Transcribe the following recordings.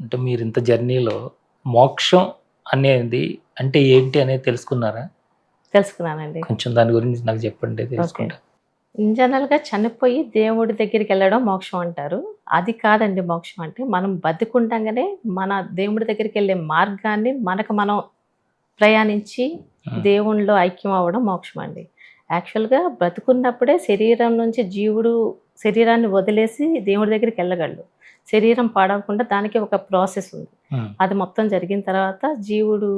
అంటే మీరు ఇంత జర్నీలో మోక్షం అనేది అంటే ఏంటి అనేది తెలుసుకున్నారా? తెలుసుకున్నానండి. కొంచెం దాని గురించి నాకు చెప్పండి తెలుసుకుంటా. ఇన్ జనరల్‌గా చనిపోయి దేవుడి దగ్గరికెళ్ళడం మోక్షం అంటారు. అది కాదండి మోక్షం అంటే. మనం బతికుండంగానే మన దేవుడి దగ్గరికెళ్ళే మార్గాన్ని మనకు మనం ప్రయాణించి దేవునిలో ఐక్యం అవ్వడం మోక్షం అండి. యాక్చువల్‌గా బ్రతుకున్నప్పుడే శరీరం నుంచి జీవుడు శరీరాన్ని వదిలేసి దేవుడి దగ్గరికెళ్ళగలడు. శరీరం పాడవకుండా దానికి ఒక ప్రాసెస్ ఉంది. అది మొత్తం జరిగిన తర్వాత జీవుడు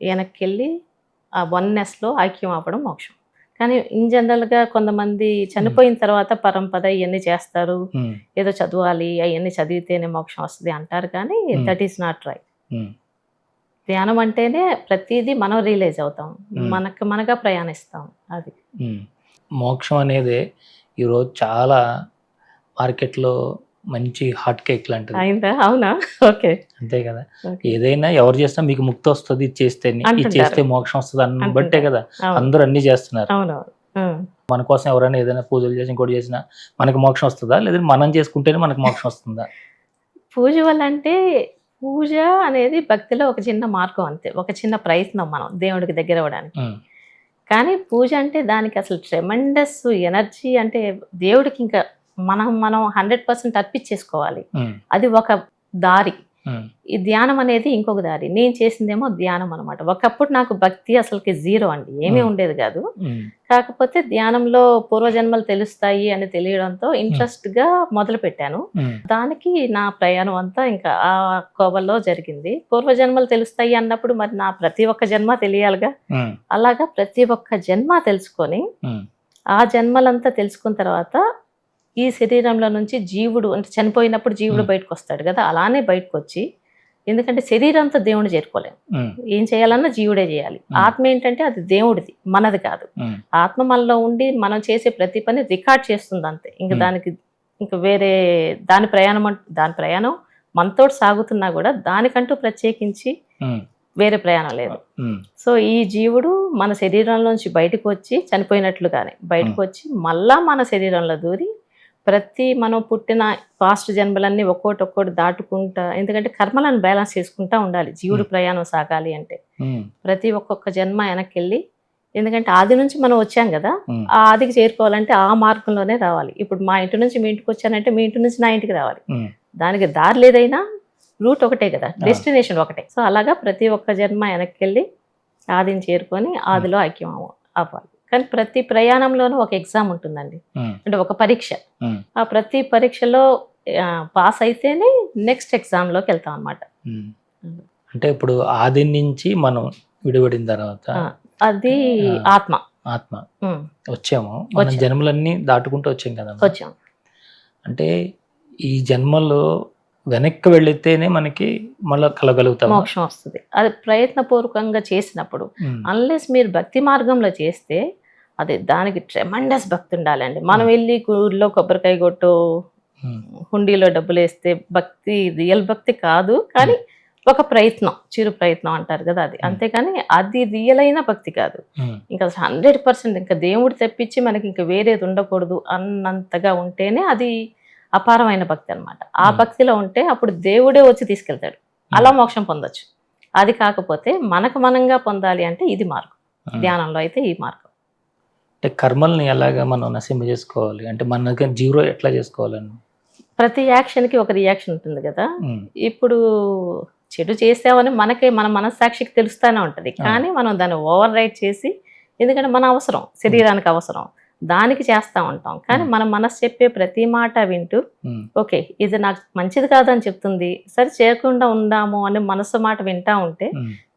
వెనక్కెళ్ళి ఆ వన్నెస్‌లో ఐక్యం అవ్వడం మోక్షం. కానీ ఇన్ జనరల్‌గా కొంతమంది చనిపోయిన తర్వాత పరంపద ఇయన్నీ చేస్తారు. ఏదో చదవాలి, అయన్నీ చదివితేనే మోక్షం వస్తది అంటారు కానీ దట్ ఈస్ నాట్ రైట్. ధ్యానం అంటేనే ప్రతీదీ మనం రియలైజ్ అవుతాం. మనగా ప్రయాణిస్తాం. అది. మోక్షం అనేది ఈరోజు చాలా మార్కెట్‌లో మంచి హాట్ కేక్ లాంటిది. అయిందా? అవునా? ఓకే. అంతే కదా! ఏదైనా ఎవరు చేసినా మీకు ముక్తి వస్తది ఇది చేస్తేనే. ఇది చేస్తే మోక్షం వస్తది అన్న బట్టే కదా అందరూ అన్నీ చేస్తున్నారు. అవునవును. మన కోసం ఎవరైనా ఏదైనా పూజలు చేసి ఇంకోటి చేసినా మనకు మోక్షం వస్తదా? లేదా మనం చేసుకుంటేనే మనకు మోక్షం వస్తుందా? పూజ వల్ల అంటే పూజ అనేది భక్తిలో ఒక చిన్న మార్గం అంతే. ఒక చిన్న ప్రయత్నం మనం దేవుడికి దగ్గర అవ్వడానికి. కానీ పూజ అంటే దానికి అసలు ట్రెమెండస్ ఎనర్జీ అంటే దేవుడికి ఇంకా మనం 100% అర్పించేసుకోవాలి. అది ఒక దారి. ఈ ధ్యానం అనేది ఇంకొక దారి. నేను చేసిందేమో ధ్యానం అనమాట. ఒకప్పుడు నాకు భక్తి అసలుకి జీరో అండి. ఏమీ ఉండేది కాదు. కాకపోతే ధ్యానంలో పూర్వజన్మలు తెలుస్తాయి అని తెలియడంతో ఇంట్రెస్ట్గా మొదలు పెట్టాను. దానికి నా ప్రయాణం అంతా ఇంకా ఆ కోవల్లో జరిగింది. పూర్వజన్మలు తెలుస్తాయి అన్నప్పుడు మరి నా ప్రతి ఒక్క జన్మ తెలియాలిగా. అలాగా ప్రతి ఒక్క జన్మ తెలుసుకొని ఆ జన్మలంతా తెలుసుకున్న తర్వాత ఈ శరీరంలో నుంచి జీవుడు అంటే చనిపోయినప్పుడు జీవుడు బయటకు వస్తాడు కదా, అలానే బయటకు వచ్చి, ఎందుకంటే శరీరంతో దేవుని చేరుకోలేము. ఏం చేయాలన్నా జీవుడే చేయాలి. ఆత్మ ఏంటంటే అది దేవుడిది, మనది కాదు. ఆత్మ మనలో ఉండి మనం చేసే ప్రతి పని రికార్డ్ చేస్తుంది అంతే. ఇంకా దానికి ఇంకా వేరే దాని ప్రయాణం మనతో సాగుతున్నా కూడా దానికంటూ ప్రత్యేకించి వేరే ప్రయాణం లేదు. సో ఈ జీవుడు మన శరీరంలోంచి బయటకు వచ్చి చనిపోయినట్లుగానే బయటకు వచ్చి మళ్ళా మన శరీరంలో దూరి ప్రతి మనం పుట్టిన పాస్ట్ జన్మలన్నీ ఒక్కోటి దాటుకుంటా, ఎందుకంటే కర్మలను బ్యాలెన్స్ చేసుకుంటా ఉండాలి జీవుడు ప్రయాణం సాగాలి అంటే. ప్రతి ఒక్కొక్క జన్మ వెనక్కి వెళ్ళి, ఎందుకంటే ఆది నుంచి మనం వచ్చాం కదా, ఆ ఆదికి చేరుకోవాలంటే ఆ మార్గంలోనే రావాలి. ఇప్పుడు మా ఇంటి నుంచి మీ ఇంటికి వచ్చానంటే మీ ఇంటి నుంచి నా ఇంటికి రావాలి. దానికి దారి లేదైనా రూట్ ఒకటే కదా, డెస్టినేషన్ ఒకటే. సో అలాగా ప్రతి ఒక్క జన్మ వెనక్కి వెళ్ళి ఆదిని చేరుకొని ఆదిలో ఐక్యం అవ్వాలి. కానీ ప్రతి ప్రయాణంలోనూ ఒక ఎగ్జామ్ ఉంటుందండి, అంటే ఒక పరీక్ష. ఆ ప్రతి పరీక్షలో పాస్ అయితేనే నెక్స్ట్ ఎగ్జామ్లోకి వెళ్తాం అనమాట. అంటే ఇప్పుడు ఆది నుంచి మనం విడిపడిన తర్వాత అది ఆత్మ వచ్చాము, మనం జన్మలన్నీ దాటుకుంటూ వచ్చాం కదా. వచ్చాం అంటే ఈ జన్మలో వెనక్కి వెళ్ళితేనే మనకి మళ్ళీ కలగలుగుతాం, మోక్షం వస్తుంది. అది ప్రయత్నపూర్వకంగా చేసినప్పుడు. అన్లెస్ మీరు భక్తి మార్గంలో చేస్తే అది దానికి ట్రెమండస్ భక్తి ఉండాలండి. మనం వెళ్ళి గుడిలో కొబ్బరికాయ కొట్టు హుండీలో డబ్బులు వేస్తే భక్తి రియల్ భక్తి కాదు, కానీ ఒక ప్రయత్నం, చిరు ప్రయత్నం అంటారు కదా అది. అంతేకాని అది రియల్ అయిన భక్తి కాదు. ఇంకా 100% ఇంకా దేవుడు తెప్పించి మనకి ఇంకా వేరేది ఉండకూడదు అన్నంతగా ఉంటేనే అది అపారమైన భక్తి అనమాట. ఆ భక్తిలో ఉంటే అప్పుడు దేవుడే వచ్చి తీసుకెళ్తాడు, అలా మోక్షం పొందొచ్చు. అది కాకపోతే మనకు మనంగా పొందాలి అంటే ఇది మార్గం. ధ్యానంలో అయితే ఈ మార్గం. అంటే కర్మల్ని ఎలాగా మనం నశింప చేసుకోవాలి అంటే మన జీరో ఎట్లా చేసుకోవాలని? ప్రతి యాక్షన్కి ఒక రియాక్షన్ ఉంటుంది కదా. ఇప్పుడు చెడు చేసామని మన మనస్సాక్షికి తెలుస్తూనే ఉంటుంది, కానీ మనం దాన్ని ఓవర్ రైట్ చేసి, ఎందుకంటే మన అవసరం, శరీరానికి అవసరం, దానికి చేస్తూ ఉంటాం. కానీ మన మనసు చెప్పే ప్రతి మాట వింటూ ఓకే ఇది నాకు మంచిది కాదని చెప్తుంది, సరే చేయకుండా ఉందాము అని మనసు మాట వింటూ ఉంటే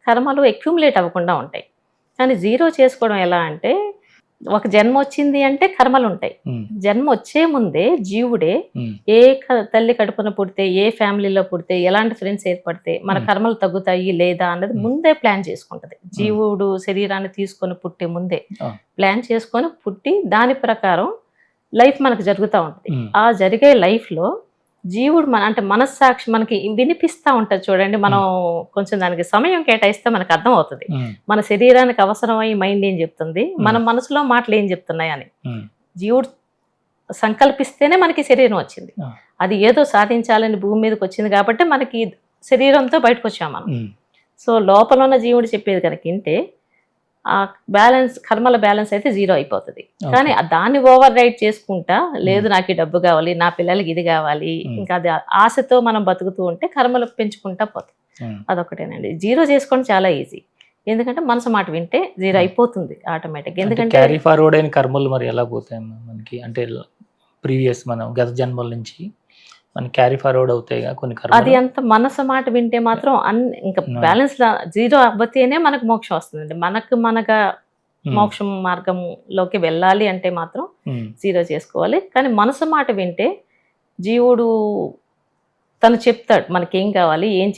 కర్మలు అక్యుములేట్ అవ్వకుండా ఉంటాయి. కానీ జీరో చేసుకోవడం ఎలా అంటే, ఒక జన్మ వచ్చింది అంటే కర్మలు ఉంటాయి. జన్మ వచ్చే ముందే జీవుడే ఏ తల్లి కడుపున పుడితే, ఏ ఫ్యామిలీలో పుడితే, ఎలాంటి ఫ్రెండ్స్ ఏర్పడితే మన కర్మలు తగ్గుతాయి లేదా అన్నది ముందే ప్లాన్ చేసుకుంటది. జీవుడు శరీరాన్ని తీసుకొని పుట్టే ముందే ప్లాన్ చేసుకొని పుట్టి దాని ప్రకారం లైఫ్ మనకు జరుగుతూ ఉంటుంది. ఆ జరిగే లైఫ్లో జీవుడు అంటే మనస్సాక్షి మనకి వినిపిస్తూ ఉంటుంది చూడండి. మనం కొంచెం దానికి సమయం కేటాయిస్తే మనకు అర్థం అవుతుంది మన శరీరానికి అవసరమై మైండ్ ఏం చెప్తుంది, మన మనసులో మాటలు ఏం చెప్తున్నాయి అని. జీవుడు సంకల్పిస్తేనే మనకి శరీరం వచ్చింది. అది ఏదో సాధించాలని భూమి మీదకి వచ్చింది కాబట్టి మనకి శరీరంతో బయటకు వచ్చాం మనం. ఉమ్, సో లోపల ఉన్న జీవుడు చెప్పేది కనుక వింటే ఆ బ్యాలెన్స్, కర్మల బ్యాలెన్స్ అయితే 0 అయిపోతుంది. కానీ దాన్ని ఓవర్ రైడ్ చేసుకుంటా లేదు నాకు ఈ డబ్బు కావాలి, నా పిల్లలకి ఇది కావాలి, ఇంకా అది ఆశతో మనం బతుకుతూ ఉంటే కర్మలు పెంచుకుంటా పోతాం. ఉమ్, అదొకటేనండి. 0 చేసుకోవడం చాలా ఈజీ. ఎందుకంటే మనసు మాట వింటే 0 అయిపోతుంది ఆటోమేటిక్. ఎందుకంటే క్యారీ ఫార్వర్డ్ అయిన కర్మలు మరి ఎలా పోతాయమ్మా మనకి? అంటే ప్రీవియస్ మనం గత జన్మల నుంచి మనకి క్యారీ ఫార్వర్డ్ అవుతాయి కొన్ని అది కర్మలు. అంత మనసు మాట వింటే మాత్రం ఇంకా బ్యాలెన్స్ 0 అవ్వతేనే మనకు మోక్షం వస్తుందండి. మనగా మోక్షం మార్గంలోకి వెళ్ళాలి అంటే మాత్రం ఉమ్, 0 చేసుకోవాలి. కానీ మనసు మాట వింటే జీవుడు తను చెప్తాడు మనకేం కావాలి, ఏం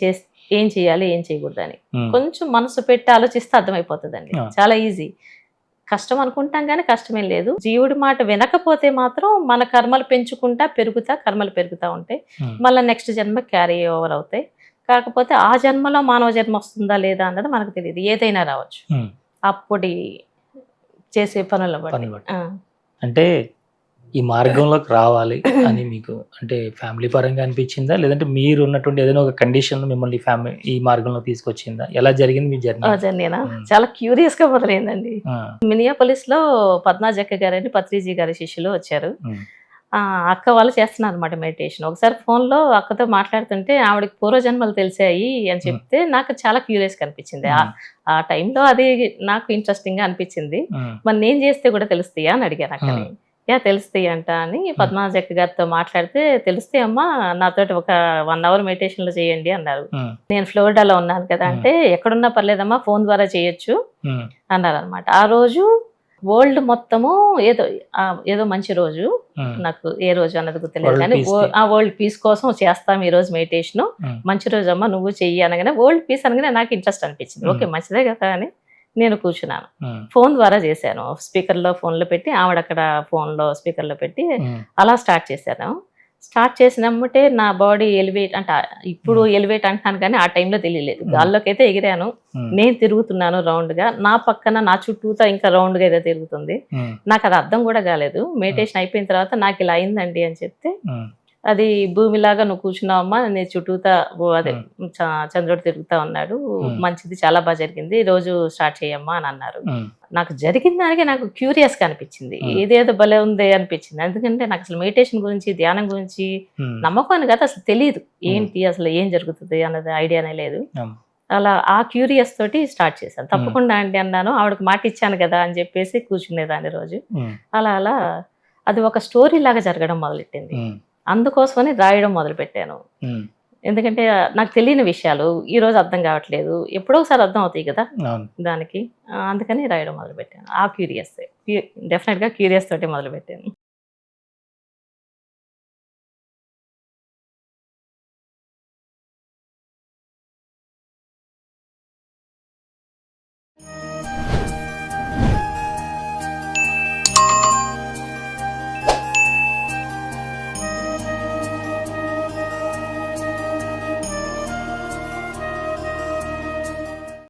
చేయాలి, ఏం చేయకూడదని. ఉమ్, కొంచెం మనసు పెట్టి ఆలోచిస్తే అర్థమైపోతుందండి. చాలా ఈజీ. కష్టం అనుకుంటాం కానీ కష్టమేం లేదు. జీవుడి మాట వినకపోతే మాత్రం మన కర్మలు పెంచుకుంటా కర్మలు పెరుగుతూ ఉంటాయి. ఉమ్, మళ్ళీ నెక్స్ట్ జన్మ క్యారీ ఓవర్ అవుతాయి. కాకపోతే ఆ జన్మలో మానవ జన్మ వస్తుందా లేదా అన్నది మనకు తెలియదు. ఏదైనా రావచ్చు ఉమ్. అప్పుడు చేసే పనుల పని బట్టి. బట్టి. అంటే ఈ మార్గంలోకి రావాలి అని మీకు అంటే ఫ్యామిలీ పరంగా అనిపించిందా, లేదంటే మీరు ఉన్నటువంటి ఏదైనా ఒక కండిషన్ మిమ్మల్ని ఈ మార్గంలో తీసుకొచ్చిందా? ఎలా జరిగింది మీ జర్నీ? జర్నీనా చాలా క్యూరియస్ గా మొదలైందండి. మినియాపోలిస్ లో పద్మాజక్క గారని పత్రిజీ గారి శిష్యులు వచ్చారు. అక్క వాళ్ళు చేస్తున్నారు అనమాట మెడిటేషన్. ఒకసారి ఫోన్ లో అక్కతో మాట్లాడుతుంటే ఆవిడకి పూర్వజన్మలు తెలిసాయి అని చెప్తే నాకు చాలా క్యూరియస్ గా అనిపించింది. ఆ టైంలో అది నాకు ఇంట్రెస్టింగ్ గా అనిపించింది. మరి నేను చేస్తే కూడా తెలుస్తాయా అని అడిగాను అక్కని. తెలుస్తాయి అంట అని పద్మాజక్క గారితో మాట్లాడితే, తెలుస్తాయి అమ్మా, నాతోటి ఒక 1 hour మెడిటేషన్ లో చేయండి అన్నారు. నేను ఫ్లోరిడాలో ఉన్నాను కదా అంటే, ఎక్కడున్నా పర్లేదమ్మా ఫోన్ ద్వారా చేయొచ్చు అన్నారు అనమాట. ఆ రోజు వరల్డ్ మొత్తము ఏదో మంచి రోజు, నాకు ఏ రోజు అన్నది గుర్తులేదు కానీ ఆ వరల్డ్ పీస్ కోసం చేస్తాం ఈ రోజు మెడిటేషన్, మంచి రోజు అమ్మా నువ్వు చెయ్యి అనగానే, వరల్డ్ పీస్ అనగానే నాకు ఇంట్రెస్ట్ అనిపించింది. ఓకే మంచిదే కదా అని నేను కూర్చున్నాను. ఫోన్ ద్వారా చేశాను. స్పీకర్లో ఫోన్లో పెట్టి, ఆవిడ అక్కడ ఫోన్లో స్పీకర్లో పెట్టి అలా స్టార్ట్ చేశాను. స్టార్ట్ చేసినమ్మంటే నా బాడీ ఎలివేట్ అంటే, ఇప్పుడు ఎలివేట్ అంటున్నాను కానీ ఆ టైంలో తెలియలేదు. గాల్లోకి అయితే ఎగిరాను. నేను తిరుగుతున్నాను రౌండ్గా, నా పక్కన నా చుట్టూతా ఇంకా రౌండ్గా ఏదో తిరుగుతుంది. నాకు అది అర్థం కూడా కాలేదు. మెడిటేషన్ అయిపోయిన తర్వాత నాకు ఇలా అయిందండి అని చెప్తే, అది భూమిలాగా నువ్వు కూర్చున్నావమ్మా, నీ చుట్టూతా అదే చంద్రుడు తిరుగుతా ఉన్నాడు, మంచిది, చాలా బాగా జరిగింది, రోజు స్టార్ట్ చేయమ్మా అని అన్నారు. నాకు జరిగిన దానికి నాకు క్యూరియస్ గా అనిపించింది, ఏదేదో భలే ఉంది అనిపించింది. ఎందుకంటే నాకు అసలు మెడిటేషన్ గురించి, ధ్యానం గురించి నమ్మకాన్ని కదా అసలు తెలియదు, ఏంటి అసలు ఏం జరుగుతుంది అన్నది ఐడియానే లేదు. అలా ఆ క్యూరియస్ తోటి స్టార్ట్ చేశాను. తప్పకుండా అండి అన్నాను. ఆవిడకి మాట ఇచ్చాను కదా అని చెప్పేసి కూర్చునేదాన్ని రోజు. అలా అలా అది ఒక స్టోరీ లాగా జరగడం మొదలెట్టింది. అందుకోసమని రాయడం మొదలుపెట్టాను. ఎందుకంటే నాకు తెలియని విషయాలు ఈ రోజు అర్థం కావట్లేదు, ఎప్పుడో ఒకసారి అర్థం అవుతాయి కదా దానికి. అందుకని రాయడం మొదలుపెట్టాను. ఆ క్యూరియస్, డెఫినెట్గా క్యూరియస్ తోటి మొదలుపెట్టాను.